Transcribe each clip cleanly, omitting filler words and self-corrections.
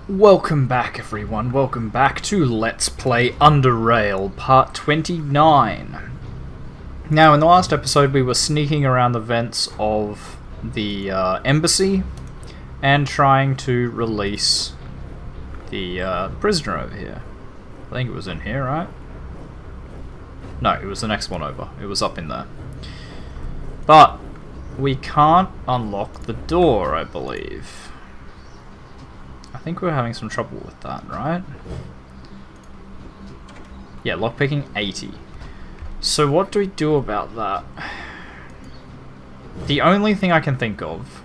Welcome back, everyone. Welcome back to Let's Play UnderRail, Part 29. Now, in the last episode, we were sneaking around the vents of the embassy and trying to release the prisoner over here. I think it was in here, right? No, it was the next one over. It was up in there. But we can't unlock the door, I believe. I think we're having some trouble with that, right? Yeah, lockpicking 80. So what do we do about that? The only thing I can think of,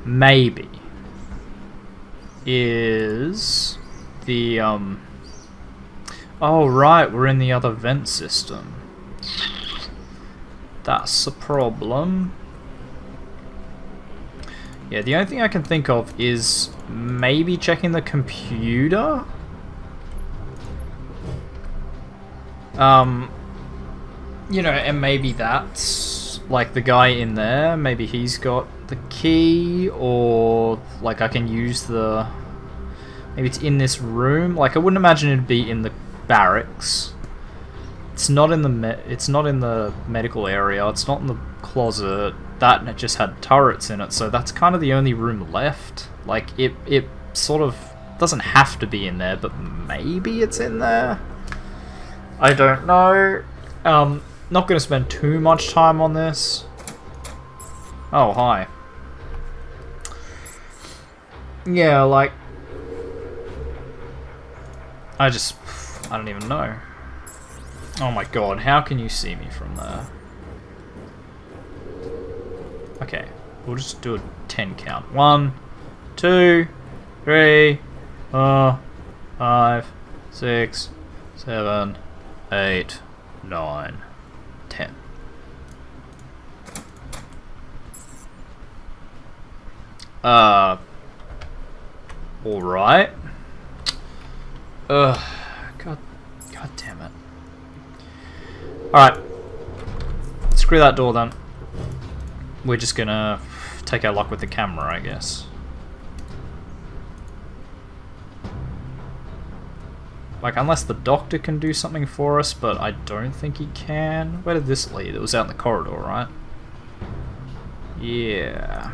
maybe, is the, oh right, we're in the other vent system. That's a problem. Yeah, the only thing I can think of is maybe checking the computer? You know, and maybe that's, like, the guy in there, maybe he's got the key, or, like, I can use the... Maybe it's in this room? Like, I wouldn't imagine it'd be in the barracks. It's not in the medical area, it's not in the closet. That just had turrets in it, so that's kind of the only room left. Like, it sort of doesn't have to be in there, but maybe it's in there? I don't know. Not going to spend too much time on this. Oh, hi. Yeah, like... I don't even know. Oh my god, how can you see me from there? Okay, we'll just do a 10 count. 1, 2, 3, 4, 5, 6, 7, 8, 9, 10. Alright. God damn it. Alright. Screw that door then. We're just gonna take our luck with the camera, I guess. Like, unless the doctor can do something for us, but I don't think he can. Where did this lead? It was out in the corridor, right? Yeah.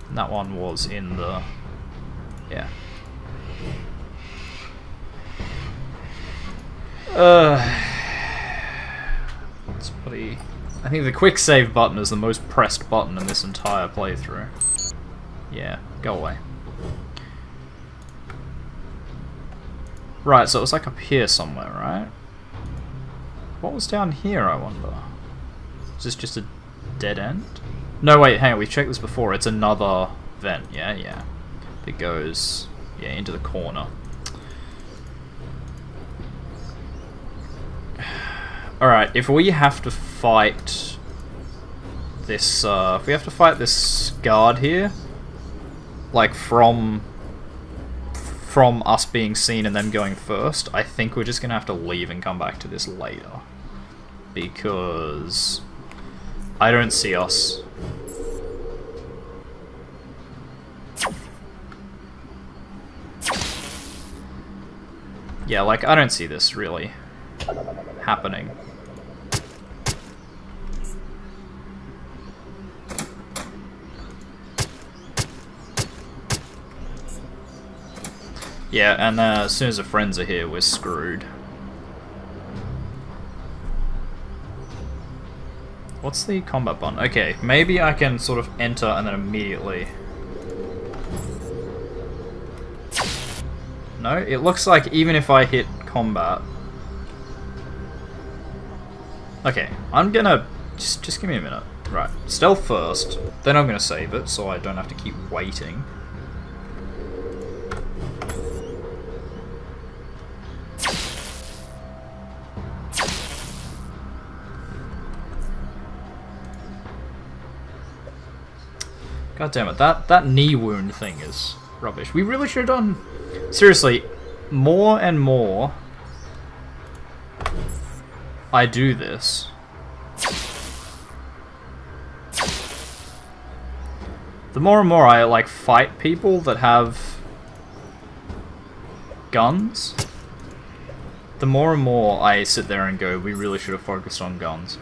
And that one was in the... Yeah. It's pretty... I think the quick save button is the most pressed button in this entire playthrough. Yeah, go away. Right, so it was like up here somewhere, right? What was down here, I wonder? Is this just a dead end? No, wait, hang on, we've checked this before. It's another vent, yeah. It goes, yeah, into the corner. Alright, if we have to fight this, if we have to fight this guard here, like from us being seen and them going first, I think we're just gonna have to leave and come back to this later. Because I don't see us. Yeah, like, I don't see this really happening. Yeah, and as soon as the friends are here, we're screwed. What's the combat button? Okay, maybe I can sort of enter and then immediately... No, it looks like even if I hit combat... Okay, I'm gonna... Just give me a minute. Right, stealth first, then I'm gonna save it so I don't have to keep waiting. God damn it, that knee wound thing is rubbish. We really should have done... Seriously, more and more I do this, the more and more I like fight people that have guns. The more and more I sit there and go, we really should have focused on guns.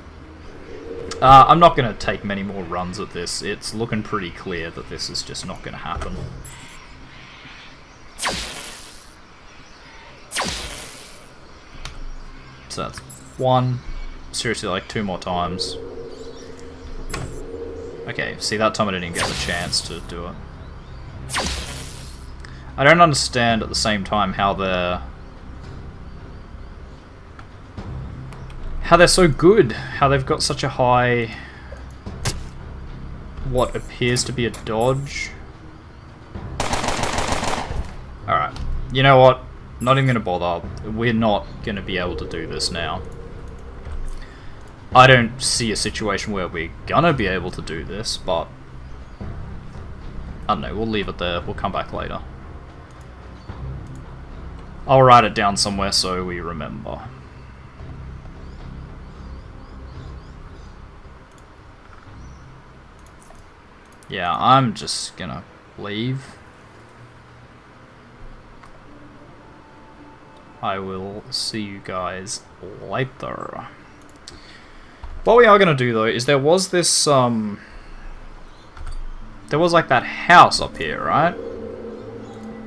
I'm not going to take many more runs at this. It's looking pretty clear that this is just not going to happen. So that's one. Seriously, like 2 more times. Okay, see, that time I didn't even get the chance to do it. I don't understand at the same time how they're so good. How they've got such a high... what appears to be a dodge. Alright. You know what? Not even going to bother. We're not going to be able to do this now. I don't see a situation where we're going to be able to do this, but... I don't know, we'll leave it there. We'll come back later. I'll write it down somewhere so we remember. Yeah, I'm just gonna leave. I will see you guys later. What we are gonna do though is there was this there was like that house up here, right?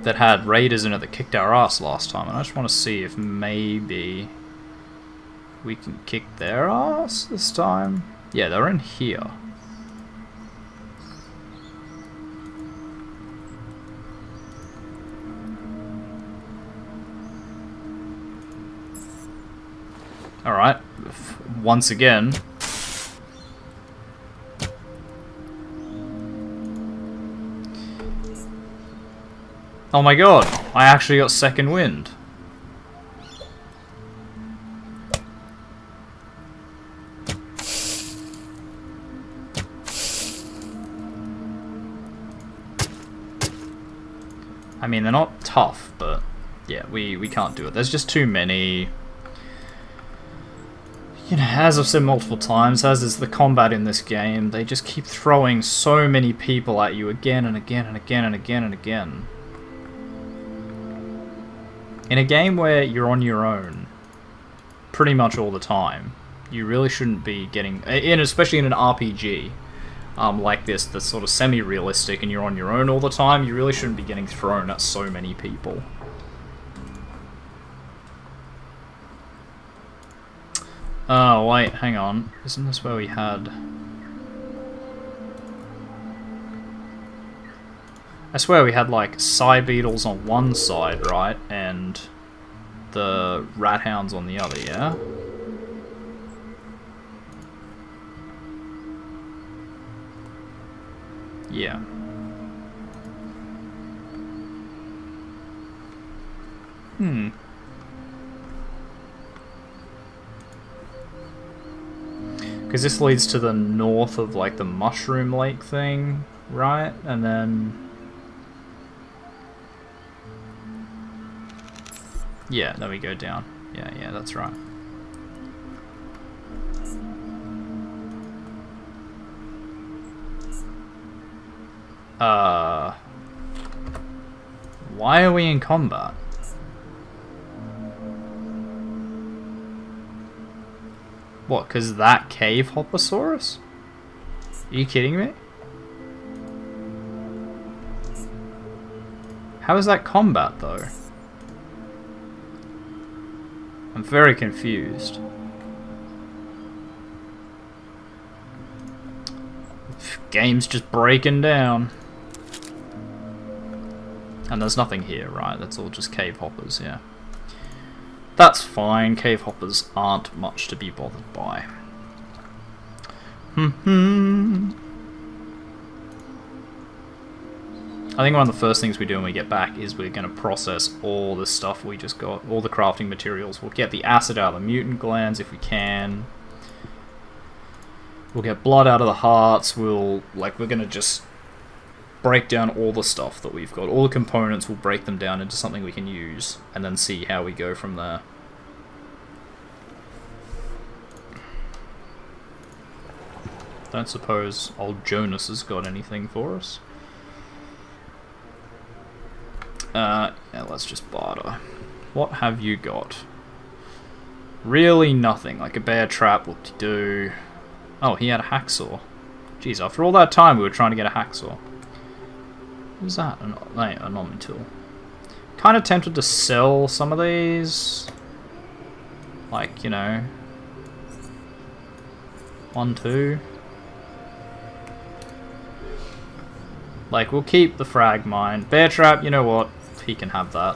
That had raiders in it that kicked our ass last time, and I just want to see if maybe we can kick their ass this time. Yeah, they're in here. Alright, once again. Oh my god, I actually got second wind. I mean, they're not tough, but yeah, we can't do it. There's just too many... You know, as I've said multiple times, as is the combat in this game, they just keep throwing so many people at you again and again and again and again and again. In a game where you're on your own, pretty much all the time, you really shouldn't be getting, especially in an RPG like this, that's sort of semi-realistic and you're on your own all the time, you really shouldn't be getting thrown at so many people. Oh, wait, hang on. Isn't this where we had... I swear we had, like, Psy Beetles on one side, right? And the Rat Hounds on the other, yeah? Yeah. Because this leads to the north of, like, the Mushroom Lake thing, right? And then... yeah, then we go down. Yeah, that's right. Why are we in combat? What, because that cave Hopposaurus? Are you kidding me? How is that combat, though? I'm very confused. Game's just breaking down. And there's nothing here, right? That's all just cave hoppers, yeah. That's fine, cave hoppers aren't much to be bothered by. I think one of the first things we do when we get back is we're going to process all the stuff we just got, all the crafting materials. We'll get the acid out of the mutant glands if we can. We'll get blood out of the hearts. We're going to just break down all the stuff that we've got. All the components, we'll break them down into something we can use, and then see how we go from there. Don't suppose old Jonas has got anything for us. Yeah, Alright, let's just barter. What have you got? Really nothing. Like a bear trap, whoop-de-doo. Oh, he had a hacksaw. Jeez, after all that time we were trying to get a hacksaw. What is that? A nomin tool. Kind of tempted to sell some of these. Like, you know. 1, 2. Like, we'll keep the frag mine. Bear trap, you know what? He can have that.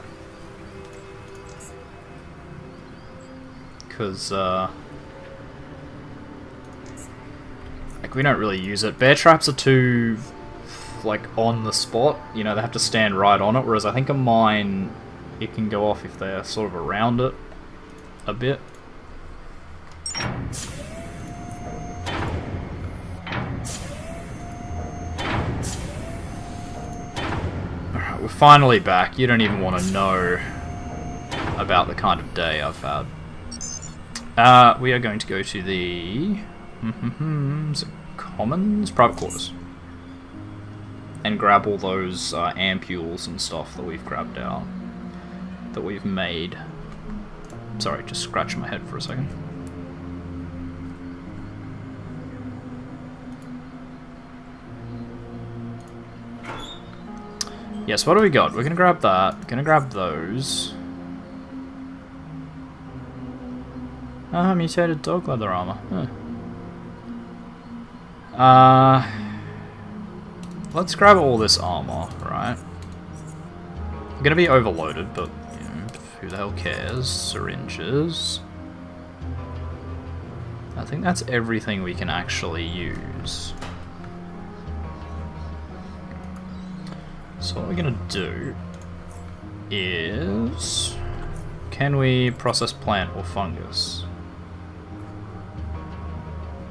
Because, like, we don't really use it. Bear traps are too, like, on the spot. You know, they have to stand right on it. Whereas I think a mine, it can go off if they're sort of around it a bit. Alright, we're finally back. You don't even want to know about the kind of day I've had. We are going to go to the is it commons? Private quarters. And grab all those ampules and stuff that we've grabbed out. That we've made. Sorry, just scratching my head for a second. Yes, what do we got? We're gonna grab that. Gonna grab those. Mutated dog leather armor. Huh. Let's grab all this armor, right? I'm gonna be overloaded, but you know, who the hell cares? Syringes. I think that's everything we can actually use. So what we're gonna do is, can we process plant or fungus?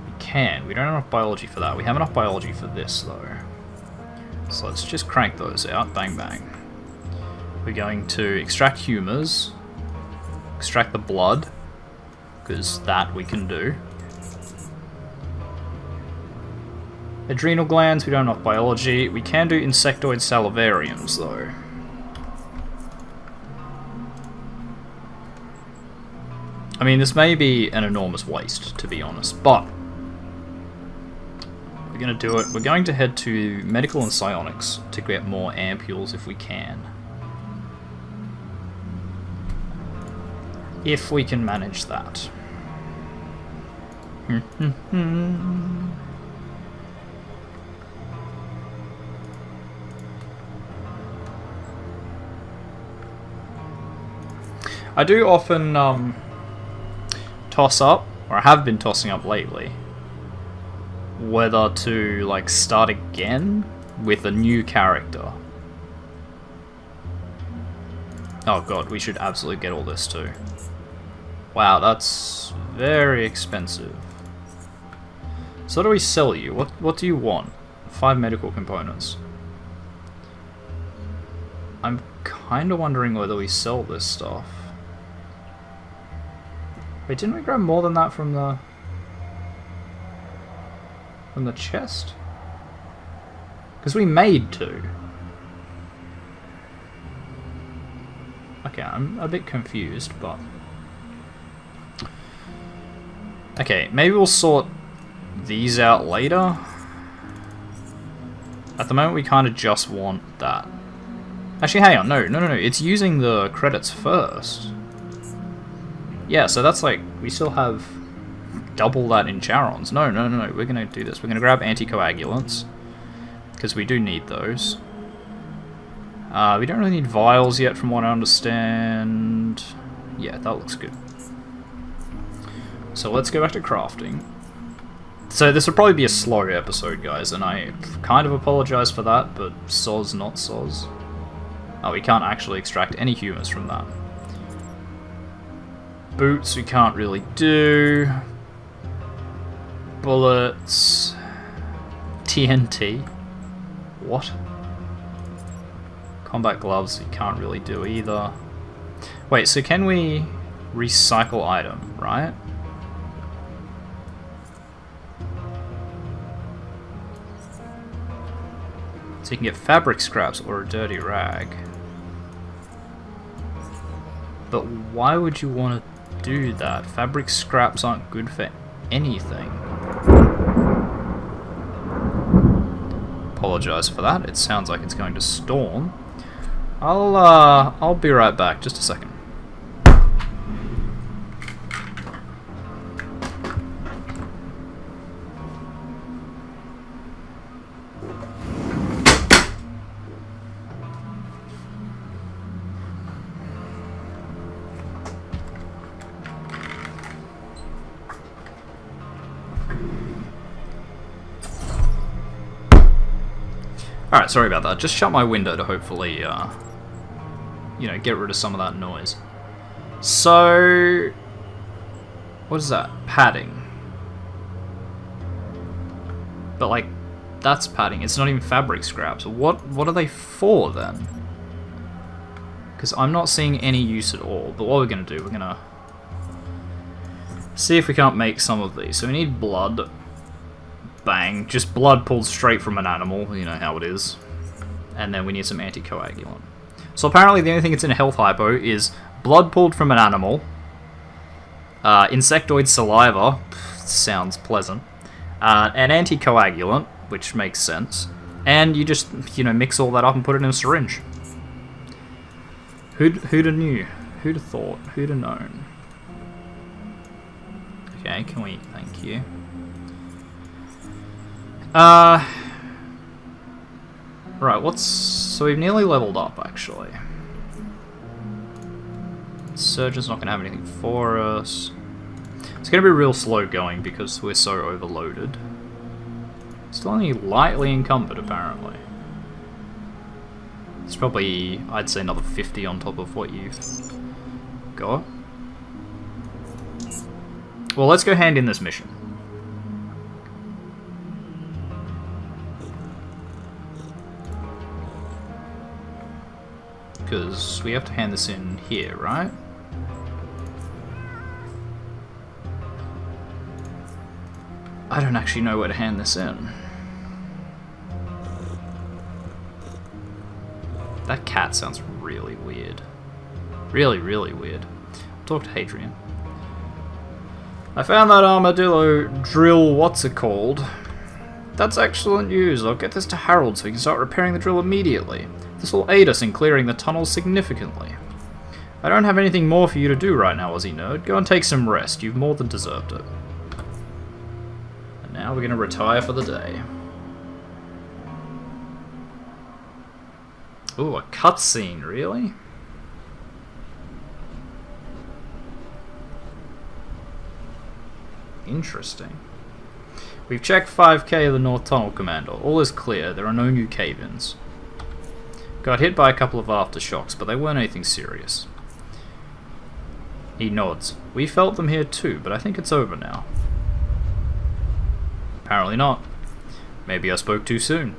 We can. We don't have enough biology for that. We have enough biology for this though. So let's just crank those out. Bang bang. We're going to extract humours, extract the blood, because that we can do. Adrenal glands, we don't have enough biology. We can do insectoid salivariums though. I mean, this may be an enormous waste, to be honest, but we're going to do it. We're going to head to medical and psionics to get more ampules if we can. If we can manage that. I do often toss up, or I have been tossing up lately, whether to like start again with a new character. Oh god, we should absolutely get all this too. Wow, that's very expensive. So what do we sell you? What do you want? 5 medical components. I'm kind of wondering whether we sell this stuff. Wait, didn't we grab more than that from the chest? Because we made 2. Okay, I'm a bit confused, but... Okay, maybe we'll sort these out later. At the moment, we kind of just want that. Actually, hang on, no, it's using the credits first. Yeah, so that's like, we still have double that in Charons. No, we're going to do this. We're going to grab anticoagulants, because we do need those. We don't really need vials yet, from what I understand. Yeah, that looks good. So let's go back to crafting. So this will probably be a slow episode, guys, and I kind of apologize for that, but soz not soz. Oh, we can't actually extract any humors from that. Boots we can't really do. Bullets. TNT. What? Combat gloves we can't really do either. Wait, so can we recycle item, right? So you can get fabric scraps or a dirty rag. But why would you want to do that? Fabric scraps aren't good for anything. Apologize for that. It sounds like it's going to storm. I'll be right back. Just a second. Alright, sorry about that. Just shut my window to hopefully, you know, get rid of some of that noise. So, what is that? Padding. But, like, that's padding. It's not even fabric scraps. What are they for, then? Because I'm not seeing any use at all. But what we're going to do, we're going to see if we can't make some of these. So we need blood. Bang. Just blood pulled straight from an animal. You know how it is. And then we need some anticoagulant. So apparently the only thing that's in a health hypo is blood pulled from an animal, insectoid saliva, sounds pleasant, an anticoagulant, which makes sense, and you just, you know, mix all that up and put it in a syringe. Who'd have knew? Who'd have thought? Who'd have known? Okay, can we... Thank you. Right, what's... So we've nearly leveled up, actually. Surgeon's not going to have anything for us. It's going to be real slow going because we're so overloaded. Still only lightly encumbered, apparently. It's probably, I'd say, another 50 on top of what you've got. Well, let's go hand in this mission. Because we have to hand this in here, right? I don't actually know where to hand this in. That cat sounds really weird. Really, really weird. I'll talk to Hadrian. I found that armadillo drill, what's it called? That's excellent news. I'll get this to Harold so he can start repairing the drill immediately. This will aid us in clearing the tunnel significantly. I don't have anything more for you to do right now, UnderRail. Go and take some rest. You've more than deserved it. And now we're going to retire for the day. Ooh, a cutscene, really? Interesting. We've checked 5k of the North Tunnel, Commander. All is clear. There are no new cave-ins. Got hit by a couple of aftershocks, but they weren't anything serious. He nods. We felt them here too, but I think it's over now. Apparently not. Maybe I spoke too soon.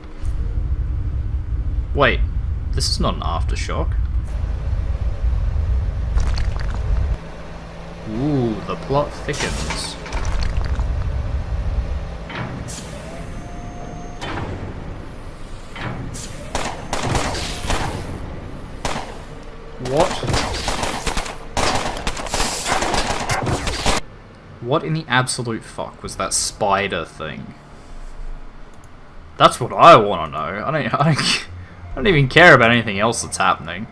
Wait, this is not an aftershock. Ooh, the plot thickens. What? What in the absolute fuck was that spider thing? That's what I want to know. I don't even care about anything else that's happening.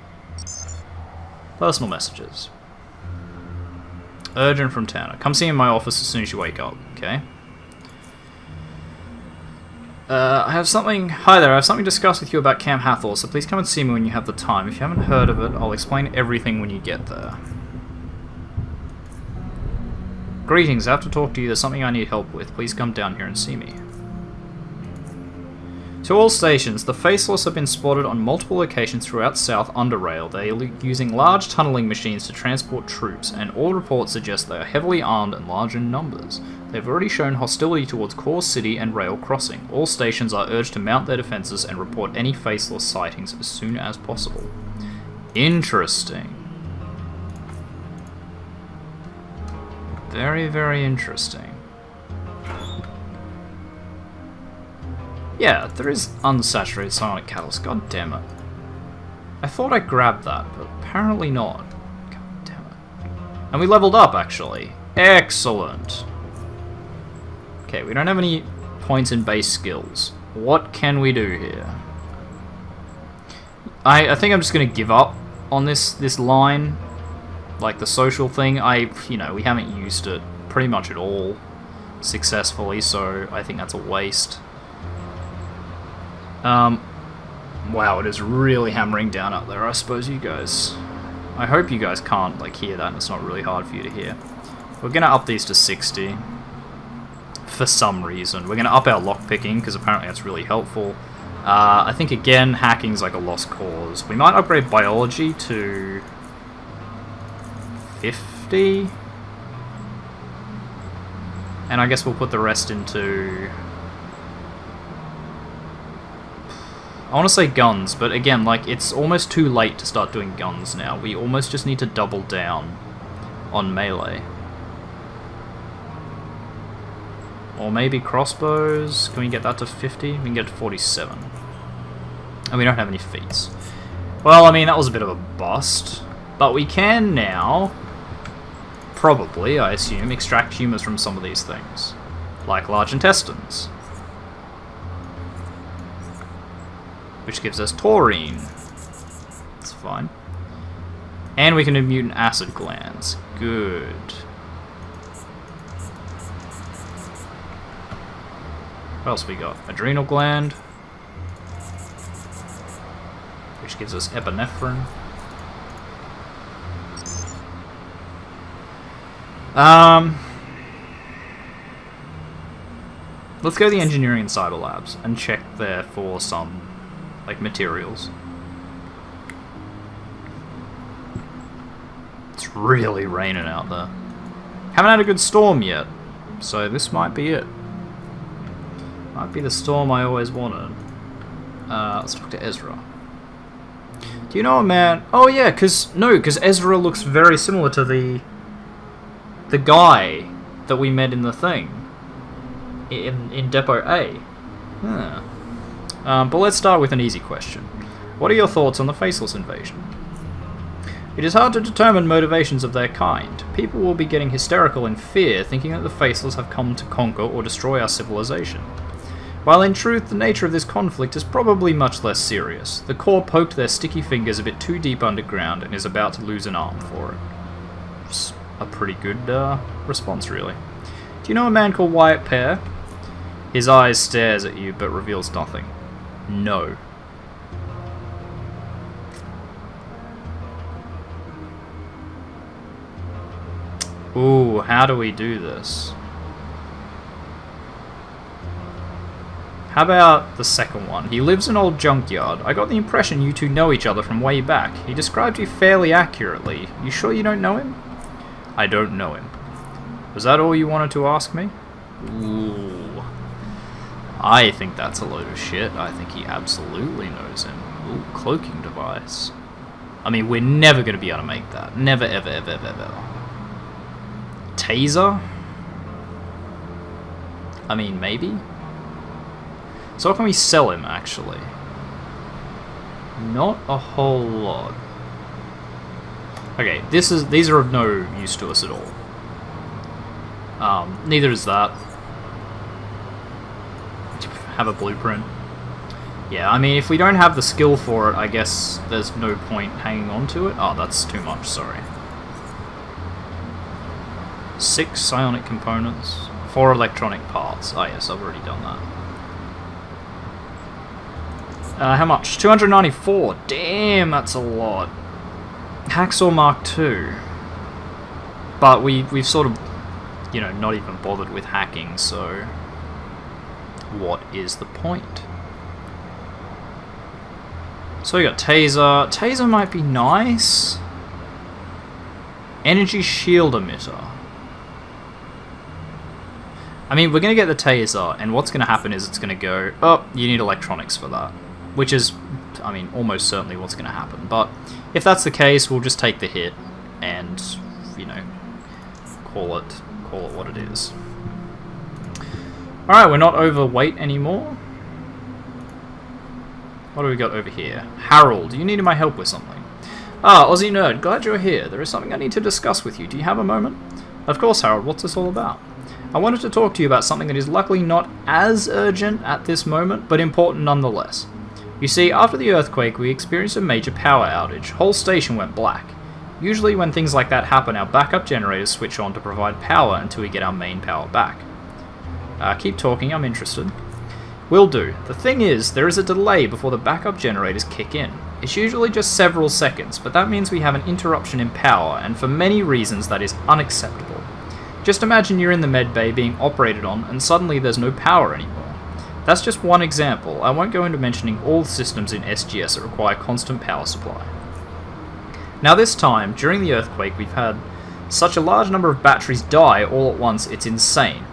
Personal messages. Urgent from Tanner. Come see me in my office as soon as you wake up, okay? I have something... Hi there, I have something to discuss with you about Camp Hathor, so please come and see me when you have the time. If you haven't heard of it, I'll explain everything when you get there. Greetings, I have to talk to you. There's something I need help with. Please come down here and see me. To all stations, the Faceless have been spotted on multiple locations throughout South UnderRail. They are using large tunneling machines to transport troops, and all reports suggest they are heavily armed and large in numbers. They've already shown hostility towards Core City and Rail Crossing. All stations are urged to mount their defenses and report any Faceless sightings as soon as possible. Interesting. Very, very interesting. Yeah, there is unsaturated psionic catalyst. God damn it. I thought I grabbed that, but apparently not. God damn And we leveled up, actually. Excellent. Okay, we don't have any points in base skills. What can we do here? I think I'm just going to give up on this line. Like the social thing. You know, we haven't used it pretty much at all successfully, so I think that's a waste. Wow, it is really hammering down up there. I suppose you guys... I hope you guys can't, like, hear that and it's not really hard for you to hear. We're going to up these to 60. For some reason. We're going to up our lockpicking, because apparently that's really helpful. I think, again, hacking's like a lost cause. We might upgrade biology to... 50? And I guess we'll put the rest into... I want to say guns, but again, like, it's almost too late to start doing guns now. We almost just need to double down on melee. Or maybe crossbows. Can we get that to 50? We can get to 47. And we don't have any feats. Well, I mean, that was a bit of a bust. But we can now, probably, I assume, extract humours from some of these things. Like large intestines. Which gives us taurine. That's fine. And we can do mutant acid glands. Good. What else we got? Adrenal gland. Which gives us epinephrine. Let's go to the engineering and cyber labs and check there for some, like, materials. It's really raining out there. Haven't had a good storm yet, so this might be it. Might be the storm I always wanted. Let's talk to Ezra. Do you know a man? Oh yeah, because Ezra looks very similar to the guy that we met in the thing in Depot A. Huh. But let's start with an easy question. What are your thoughts on the Faceless invasion? It is hard to determine motivations of their kind. People will be getting hysterical in fear, thinking that the Faceless have come to conquer or destroy our civilization. While in truth, the nature of this conflict is probably much less serious. The Corps poked their sticky fingers a bit too deep underground and is about to lose an arm for it. It's a pretty good response, really. Do you know a man called Wyatt Pear? His eyes stares at you, but reveals nothing. No. Ooh, how do we do this? How about the second one? He lives in an old junkyard. I got the impression you two know each other from way back. He described you fairly accurately. You sure you don't know him? I don't know him. Was that all you wanted to ask me? Ooh. I think that's a load of shit. I think he absolutely knows him. Ooh, cloaking device. I mean, we're never going to be able to make that. Never, ever, ever, ever, ever. Taser? I mean, maybe? So what can we sell him, actually? Not a whole lot. Okay, these are of no use to us at all. Neither is that. Have a blueprint. Yeah, I mean, if we don't have the skill for it, I guess there's no point hanging on to it. Oh, that's too much, sorry. 6 psionic components, 4 electronic parts. Oh yes, I've already done that. How much? 294. Damn, that's a lot. Hacksaw Mark II. But we've sort of, you know, not even bothered with hacking, so what is the point? So we got Taser. Taser might be nice. Energy Shield Emitter. I mean, we're going to get the Taser, and what's going to happen is it's going to go, oh, you need electronics for that. Which is, I mean, almost certainly what's going to happen. But if that's the case, we'll just take the hit and, you know, call it what it is. Alright, we're not overweight anymore. What do we got over here? Harold, you needed my help with something. Ah, UnderRail, glad you're here. There is something I need to discuss with you. Do you have a moment? Of course, Harold. What's this all about? I wanted to talk to you about something that is luckily not as urgent at this moment, but important nonetheless. You see, after the earthquake, we experienced a major power outage. Whole station went black. Usually when things like that happen, our backup generators switch on to provide power until we get our main power back. Keep talking, I'm interested. Will do. The thing is, there is a delay before the backup generators kick in. It's usually just several seconds, but that means we have an interruption in power, and for many reasons that is unacceptable. Just imagine you're in the med bay being operated on, and suddenly there's no power anymore. That's just one example. I won't go into mentioning all the systems in SGS that require constant power supply. Now this time, during the earthquake, we've had such a large number of batteries die all at once, it's insane.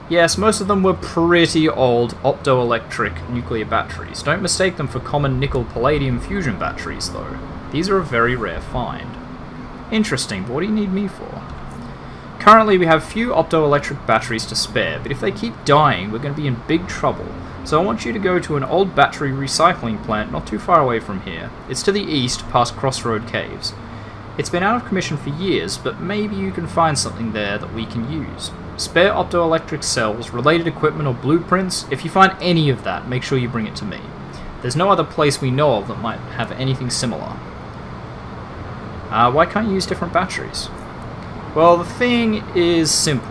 Yes, most of them were pretty old optoelectric nuclear batteries. Don't mistake them for common nickel-palladium fusion batteries, though. These are a very rare find. Interesting, but what do you need me for? Currently, we have few optoelectric batteries to spare, but if they keep dying, we're going to be in big trouble. So I want you to go to an old battery recycling plant not too far away from here. It's to the east, past Crossroad Caves. It's been out of commission for years, but maybe you can find something there that we can use. Spare optoelectric cells, related equipment or blueprints, if you find any of that, make sure you bring it to me. There's no other place we know of that might have anything similar. Why can't you use different batteries? Well, the thing is simple.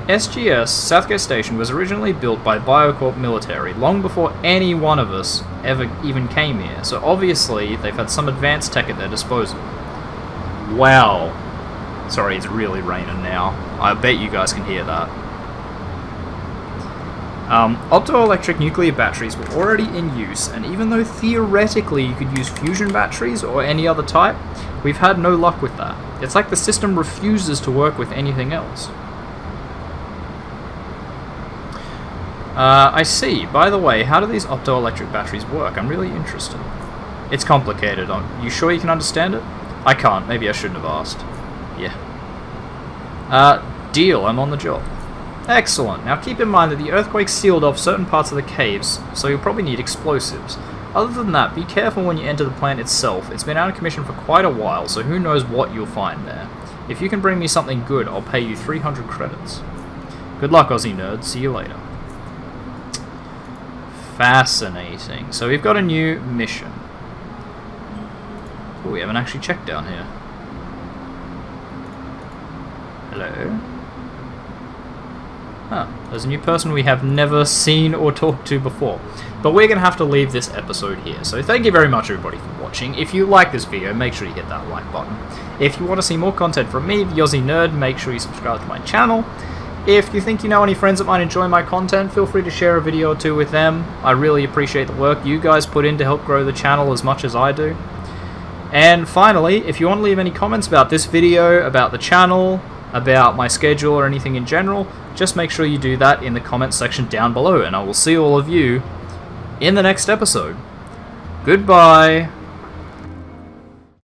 SGS, Southgate Station, was originally built by Biocorp military long before any one of us ever even came here, so obviously they've had some advanced tech at their disposal. Wow. Sorry, it's really raining now. I bet you guys can hear that. Optoelectric nuclear batteries were already in use, and even though theoretically you could use fusion batteries or any other type, we've had no luck with that. It's like the system refuses to work with anything else. I see. By the way, how do these optoelectric batteries work? I'm really interested. It's complicated. You sure you can understand it? I can't. Maybe I shouldn't have asked. Yeah. Deal. I'm on the job. Excellent. Now keep in mind that the earthquake sealed off certain parts of the caves, so you'll probably need explosives. Other than that, be careful when you enter the plant itself. It's been out of commission for quite a while, so who knows what you'll find there. If you can bring me something good, I'll pay you 300 credits. Good luck, UnderRail. See you later. Fascinating. So we've got a new mission. Oh, we haven't actually checked down here. Hello? Huh, there's a new person we have never seen or talked to before. But we're going to have to leave this episode here. So thank you very much everybody for watching. If you like this video, make sure you hit that like button. If you want to see more content from me, TheOzzieNerd, make sure you subscribe to my channel. If you think you know any friends that might enjoy my content, feel free to share a video or two with them. I really appreciate the work you guys put in to help grow the channel as much as I do. And finally, if you want to leave any comments about this video, about the channel, about my schedule or anything in general, just make sure you do that in the comment section down below, and I will see all of you in the next episode. Goodbye!